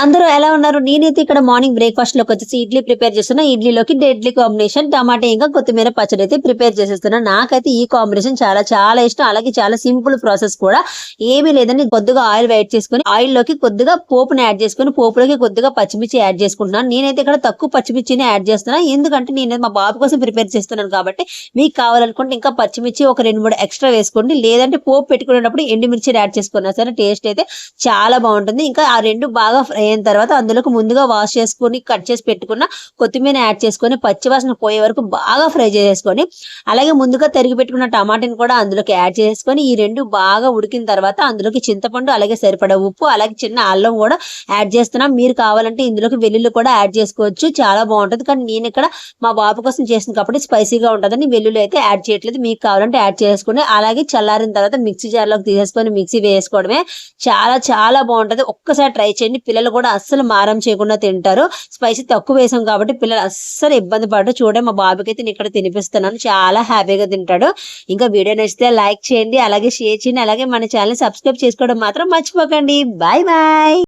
అందరూ ఎలా ఉన్నారు? నేనైతే ఇక్కడ మార్నింగ్ బ్రేక్‌ఫాస్ట్ లోకి వచ్చేసి ఇడ్లీ ప్రిపేర్ చేస్తున్నా. ఇడ్లీలోకి డెడ్లీ కాంబినేషన్ టమాటా ఇంకా కొత్తిమీర పచ్చడి అయితే ప్రిపేర్ చేసేస్తున్నా. నాకైతే ఈ కాంబినేషన్ చాలా చాలా ఇష్టం. అలాగే చాలా సింపుల్ ప్రాసెస్ కూడా. ఏమీ లేదండి, కొద్దిగా ఆయిల్ వేడి చేసుకొని ఆయిల్‌లోకి కొద్దిగా పోపుని యాడ్ చేసుకొని పోపులోకి కొద్దిగా పచ్చిమిర్చి యాడ్ చేసుకుంటున్నాను. నేనైతే ఇక్కడ తక్కువ పచ్చిమిర్చిని యాడ్ చేస్తున్నా. ఎందుకంటే నేను మా బాబు కోసం ప్రిపేర్ చేస్తున్నాను కాబట్టి. మీకు కావాలనుకుంటే ఇంకా పచ్చిమిర్చి ఒక 2, 3 ఎక్స్ట్రా వేసుకోండి. లేదంటే పోపు పెట్టుకునేటప్పుడు ఎండుమిర్చి యాడ్ చేసుకున్నా సరే టేస్ట్ అయితే చాలా బాగుంటుంది. ఇంకా ఆ 2 బాగా అయిన తర్వాత అందులోకి ముందుగా వాష్ చేసుకొని కట్ చేసి పెట్టుకున్న కొత్తిమీర యాడ్ చేసుకొని పచ్చివాసన పోయే వరకు బాగా ఫ్రై చేసుకొని, అలాగే ముందుగా తరిగి పెట్టుకున్న టమాటాని కూడా అందులోకి యాడ్ చేసుకొని ఈ 2 బాగా ఉడికిన తర్వాత అందులోకి చింతపండు, అలాగే సరిపడా ఉప్పు, అలాగే చిన్న అల్లం కూడా యాడ్ చేస్తున్నాం. మీరు కావాలంటే ఇందులోకి వెల్లుల్లి కూడా యాడ్ చేసుకోవచ్చు, చాలా బాగుంటుంది. కానీ నేను ఇక్కడ మా బాబు కోసం చేసిన కాబట్టి స్పైసీగా ఉంటుందని వెల్లుల్లి అయితే యాడ్ చేయట్లేదు. మీకు కావాలంటే యాడ్ చేసుకుని అలాగే చల్లారిన తర్వాత మిక్సీ జార్లోకి తీసేసుకొని మిక్సీ వేసుకోవడమే. చాలా చాలా బాగుంటది. ఒక్కసారి ట్రై చేయండి. పిల్లలు కూడా అస్సలు మారం చేయకుండా తింటారు. స్పైసీ తక్కువ వేసాం కాబట్టి పిల్లలు అస్సలు ఇబ్బంది పడరు. చూడండి, మా బాబుకి అయితే నేను ఇక్కడ తినిపిస్తున్నాను, చాలా హ్యాపీగా తింటాడు. ఇంకా వీడియో నచ్చితే లైక్ చేయండి, అలాగే షేర్ చేయండి, అలాగే మన ఛానల్ సబ్స్క్రైబ్ చేసుకోవడం మాత్రం మర్చిపోకండి. Bye bye.